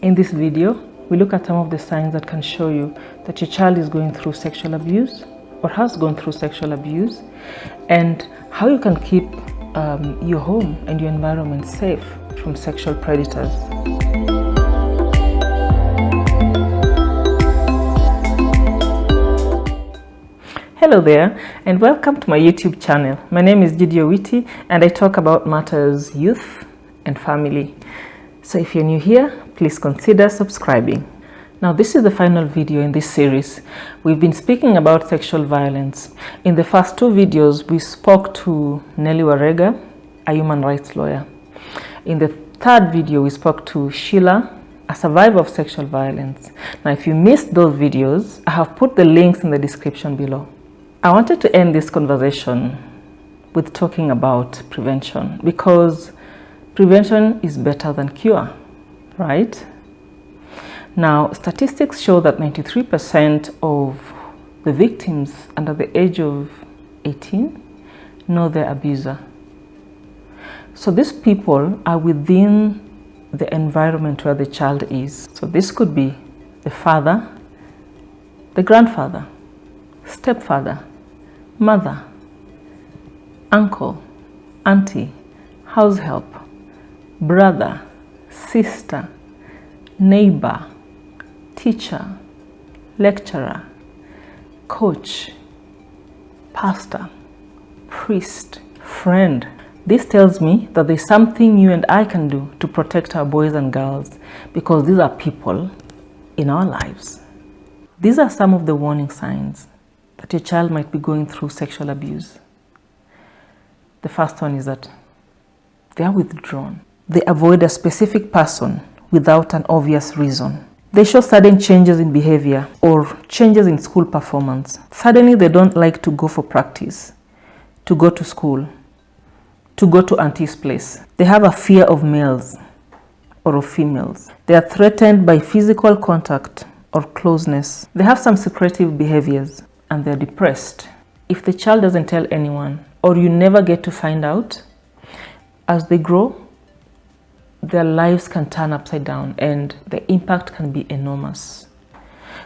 In this video, we look at some of the signs that can show you that your child is going through sexual abuse or has gone through sexual abuse, and how you can keep your home and your environment safe from sexual predators. Hello there, and welcome to my YouTube channel. My name is Judyowiti, and I talk about matters youth and family. So if you're new here, please consider subscribing. Now, this is the final video in this series. We've been speaking about sexual violence. In the first two videos, we spoke to Nelly Warega, a human rights lawyer. In the third video, we spoke to Sheila, a survivor of sexual violence. Now, if you missed those videos, I have put the links in the description below. I wanted to end this conversation with talking about prevention, because prevention is better than cure, right? Now, statistics show that 93% of the victims under the age of 18 know their abuser. So these people are within the environment where the child is. So this could be the father, the grandfather, stepfather, mother, uncle, auntie, house help, brother, sister, neighbor, teacher, lecturer, coach, pastor, priest, friend. This tells me that there's something you and I can do to protect our boys and girls, because these are people in our lives. These are some of the warning signs that your child might be going through sexual abuse. The first one is that they are withdrawn. They avoid a specific person without an obvious reason. They show sudden changes in behavior or changes in school performance. Suddenly, they don't like to go for practice, to go to school, to go to auntie's place. They have a fear of males or of females. They are threatened by physical contact or closeness. They have some secretive behaviors, and they're depressed. If the child doesn't tell anyone, or you never get to find out, as they grow, their lives can turn upside down and the impact can be enormous.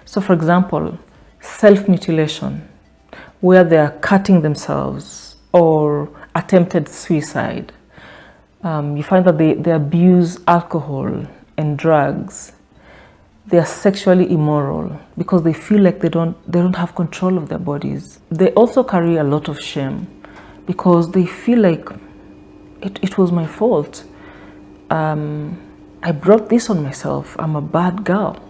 So for example, self-mutilation, where they are cutting themselves, or attempted suicide. You find that they abuse alcohol and drugs. They are sexually immoral because they feel like they don't have control of their bodies. They also carry a lot of shame because they feel like it was my fault. I brought this on myself. I'm a bad girl.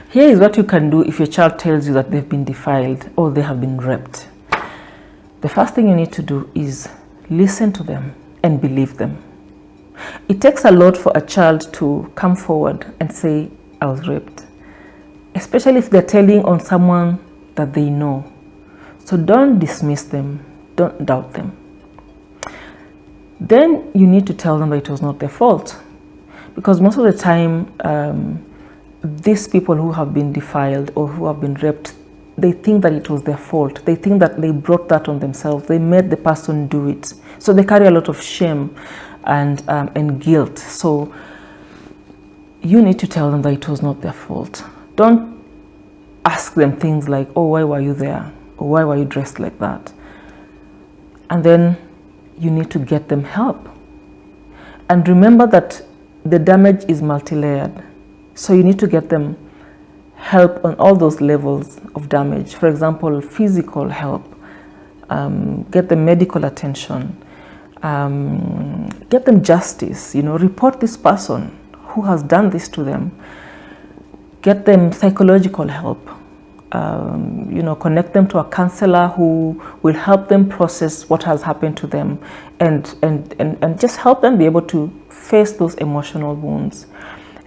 Here is what you can do if your child tells you that they've been defiled or they have been raped. The first thing you need to do is listen to them and believe them. It takes a lot for a child to come forward and say, I was raped, especially if they're telling on someone that they know. So don't dismiss them, don't doubt them. Then you need to tell them that it was not their fault, because most of the time these people who have been defiled or who have been raped, they think that it was their fault. They think that they brought that on themselves. They made the person do it. So they carry a lot of shame and guilt. So you need to tell them that it was not their fault. Don't ask them things like, oh, why were you there? Or why were you dressed like that? And then you need to get them help. And remember that the damage is multi-layered. So you need to get them help on all those levels of damage. For example, physical help, get them medical attention, get them justice, report this person who has done this to them, get them psychological help, connect them to a counselor who will help them process what has happened to them and just help them be able to face those emotional wounds.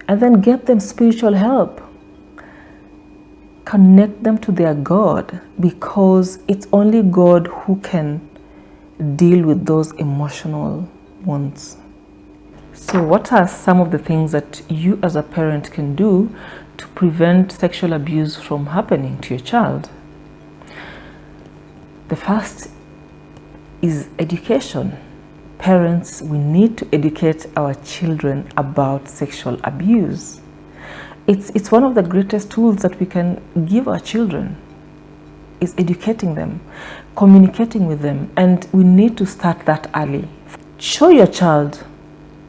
And then get them spiritual help. Connect them to their God, because it's only God who can deal with those emotional wounds. So what are some of the things that you as a parent can do to prevent sexual abuse from happening to your child? The first is education. Parents, we need to educate our children about sexual abuse. It's one of the greatest tools that we can give our children, is educating them, communicating with them, and we need to start that early. Show your child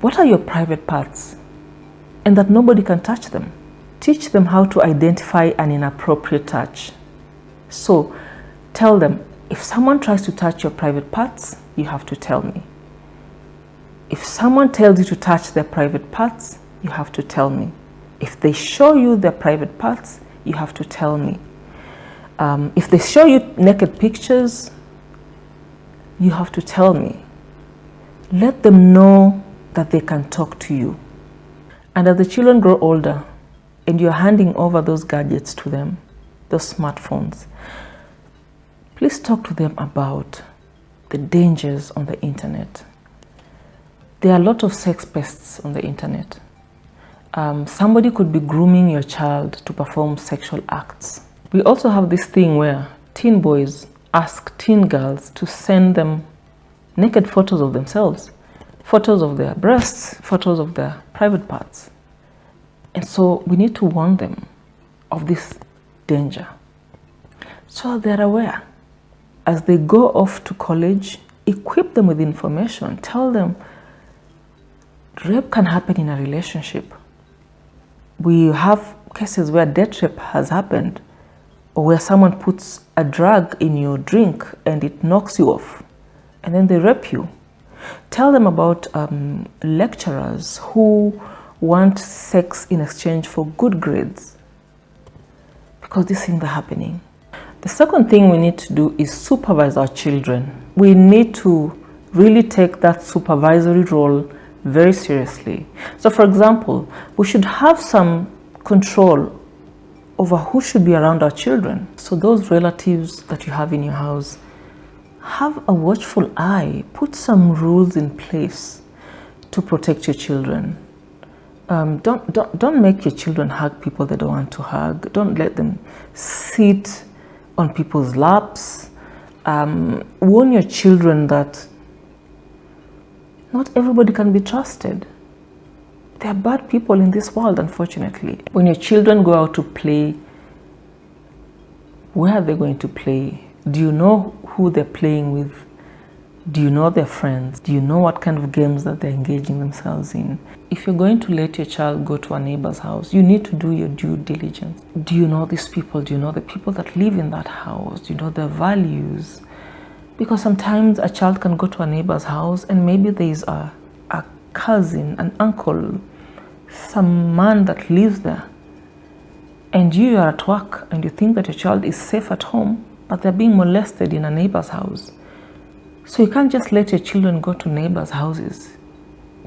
what are your private parts and that nobody can touch them. Teach them how to identify an inappropriate touch. So tell them, if someone tries to touch your private parts, you have to tell me. If someone tells you to touch their private parts, you have to tell me. If they show you their private parts, you have to tell me. If they show you naked pictures, you have to tell me. Let them know that they can talk to you. And as the children grow older and you're handing over those gadgets to them, those smartphones, please talk to them about the dangers on the internet. There are a lot of sex pests on the internet. Somebody could be grooming your child to perform sexual acts. We also have this thing where teen boys ask teen girls to send them naked photos of themselves, photos of their breasts, photos of their private parts. And so we need to warn them of this danger so they're aware. As they go off to college, equip them with information. Tell them rape can happen in a relationship. We have cases where death rape has happened, or where someone puts a drug in your drink and it knocks you off, and then they rape you. Tell them about lecturers who want sex in exchange for good grades, because these things are happening. The second thing we need to do is supervise our children. We need to really take that supervisory role very seriously. So for example, we should have some control over who should be around our children. So those relatives that you have in your house, have a watchful eye. Put some rules in place to protect your children. Don't make your children hug people they don't want to hug. Don't let them sit on people's laps. Warn your children that not everybody can be trusted. There are bad people in this world, unfortunately. When your children go out to play, where are they going to play? Do you know who they're playing with? Do you know their friends? Do you know what kind of games that they're engaging themselves in? If you're going to let your child go to a neighbor's house, you need to do your due diligence. Do you know these people? Do you know the people that live in that house? Do you know their values? Because sometimes a child can go to a neighbor's house and maybe there's a cousin, an uncle, some man that lives there. And you are at work and you think that your child is safe at home, but they're being molested in a neighbor's house. So you can't just let your children go to neighbors' houses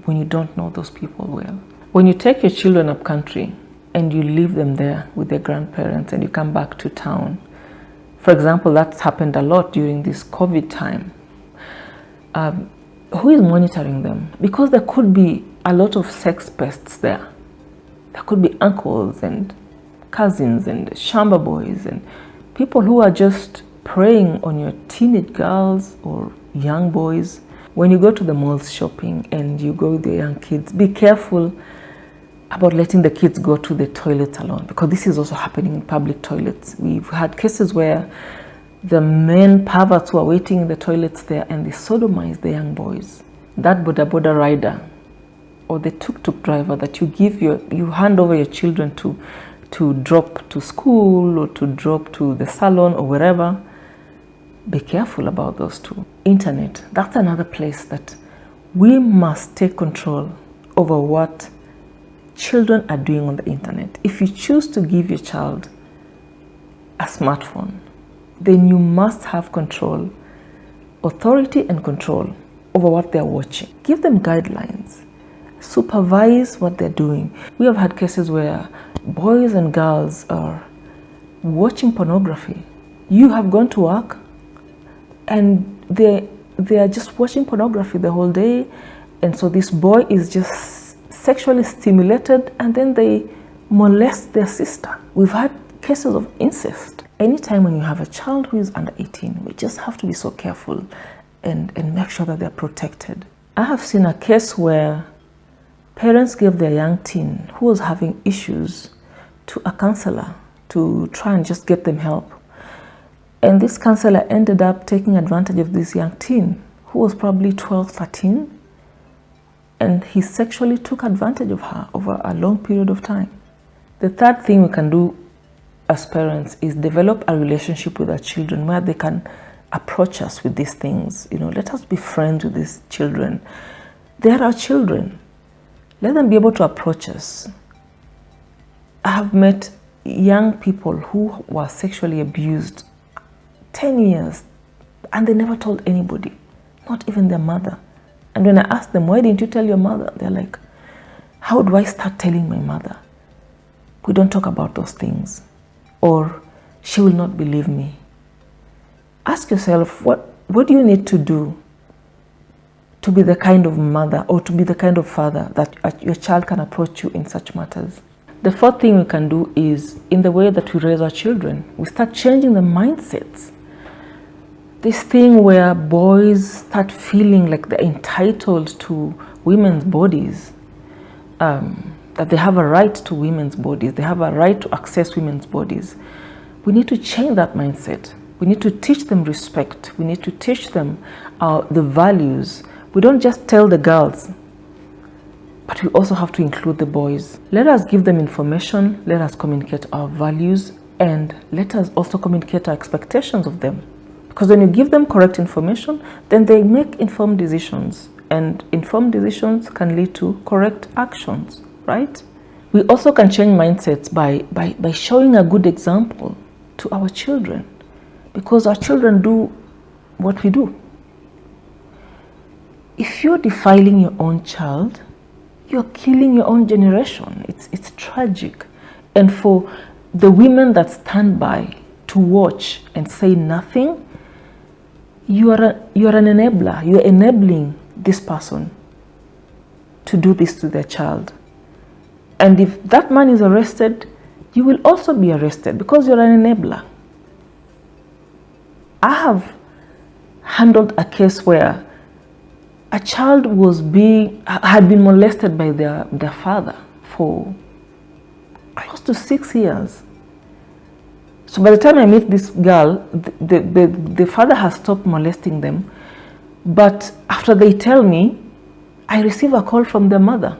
when you don't know those people well. When you take your children up country and you leave them there with their grandparents and you come back to town, for example, that's happened a lot during this COVID time. Who is monitoring them? Because there could be a lot of sex pests there. There could be uncles and cousins and shamba boys and people who are just preying on your teenage girls or young boys. When you go to the malls shopping and you go with your young kids, be careful about letting the kids go to the toilets alone, because this is also happening in public toilets. We've had cases where the men perverts who are waiting in the toilets there and they sodomize the young boys. That boda rider or the tuk-tuk driver that you hand over your children to drop to school or to drop to the salon or wherever, be careful about those two. Internet, that's another place that we must take control over what children are doing on the internet. If you choose to give your child a smartphone, then you must have control, authority and control over what they're watching. Give them guidelines. Supervise what they're doing. We have had cases where boys and girls are watching pornography. You have gone to work and they are just watching pornography the whole day, and so this boy is just sexually stimulated and then they molest their sister. We've had cases of incest. Anytime when you have a child who is under 18, we just have to be so careful and make sure that they're protected. I have seen a case where parents gave their young teen who was having issues to a counselor to try and just get them help. And this counselor ended up taking advantage of this young teen who was probably 12, 13, and he sexually took advantage of her over a long period of time. The third thing we can do as parents is develop a relationship with our children where they can approach us with these things. Let us be friends with these children. They are our children. Let them be able to approach us. I have met young people who were sexually abused 10 years and they never told anybody, not even their mother. And when I ask them, why didn't you tell your mother? They're like, how do I start telling my mother? We don't talk about those things. Or she will not believe me. Ask yourself, what do you need to do to be the kind of mother or to be the kind of father that your child can approach you in such matters? The fourth thing we can do is in the way that we raise our children. We start changing the mindsets. This thing where boys start feeling like they're entitled to women's bodies, that they have a right to women's bodies, they have a right to access women's bodies. We need to change that mindset. We need to teach them respect. We need to teach them the values. We don't just tell the girls, but we also have to include the boys. Let us give them information, let us communicate our values, and let us also communicate our expectations of them. Because when you give them correct information, then they make informed decisions, and informed decisions can lead to correct actions, right? We also can change mindsets by showing a good example to our children, because our children do what we do. If you're defiling your own child, you're killing your own generation. It's tragic. And for the women that stand by to watch and say nothing, you are an enabler. You're enabling this person to do this to their child. And if that man is arrested, you will also be arrested because you're an enabler. I have handled a case where a child had been molested by their father for close to 6 years. So by the time I meet this girl, the father has stopped molesting them. But after they tell me, I receive a call from their mother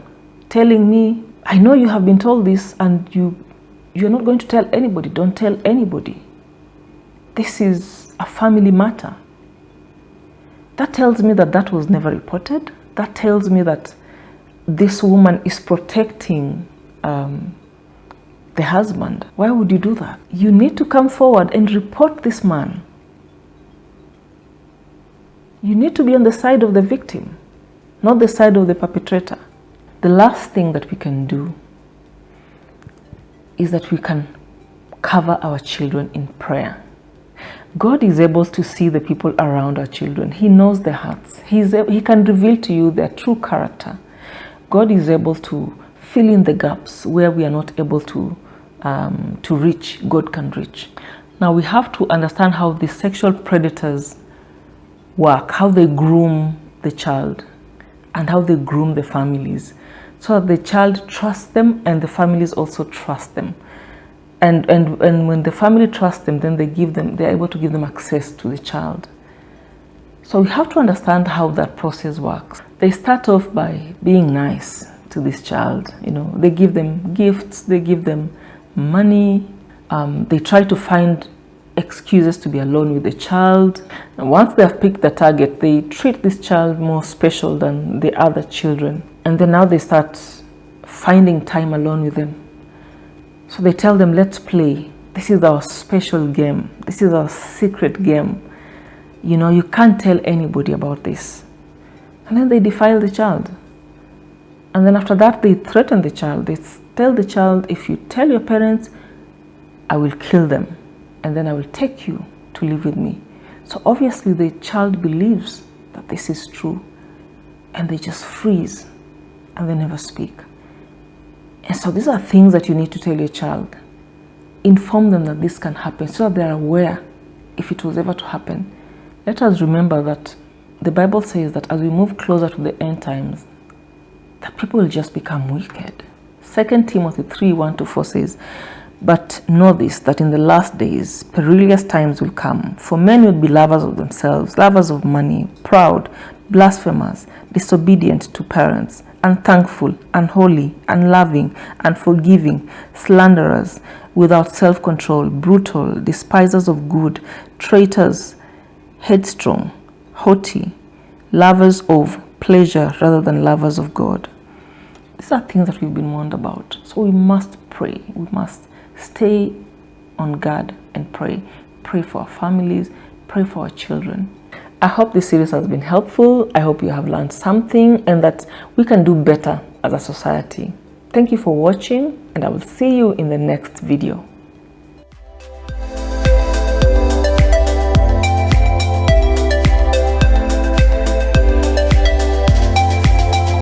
telling me, I know you have been told this and you're not going to tell anybody. Don't tell anybody. This is a family matter. That tells me that was never reported. That tells me that this woman is protecting the husband. Why would you do that? You need to come forward and report this man. You need to be on the side of the victim, not the side of the perpetrator. The last thing that we can do is that we can cover our children in prayer. God is able to see the people around our children. He knows their hearts. He can reveal to you their true character. God is able to fill in the gaps where we are not able to reach. God can reach. Now we have to understand how the sexual predators work, how they groom the child, and how they groom the families, so that the child trusts them and the families also trust them. And when the family trusts them, then they're able to give them access to the child. So we have to understand how that process works. They start off by being nice to this child. They give them gifts, they give them money. They try to find excuses to be alone with the child. And once they have picked the target, they treat this child more special than the other children. And then now they start finding time alone with them. So they tell them, let's play. This is our special game. This is our secret game. You can't tell anybody about this. And then they defile the child. And then after that, they threaten the child. They tell the child, if you tell your parents, I will kill them. And then I will take you to live with me. So obviously the child believes that this is true. And they just freeze. And they never speak. And so these are things that you need to tell your child. Inform them that this can happen so that they are aware if it was ever to happen. Let us remember that the Bible says that as we move closer to the end times, that people will just become wicked. 2 Timothy 3:1-4 says, "But know this, that in the last days perilous times will come, for men will be lovers of themselves, lovers of money, proud, blasphemers, disobedient to parents, unthankful, unholy, unloving, unforgiving, slanderers, without self-control, brutal, despisers of good, traitors, headstrong, haughty, lovers of pleasure rather than lovers of God." These are things that we've been warned about. So we must pray. We must stay on guard and pray. Pray for our families. Pray for our children. I hope this series has been helpful. I hope you have learned something and that we can do better as a society. Thank you for watching, and I will see you in the next video.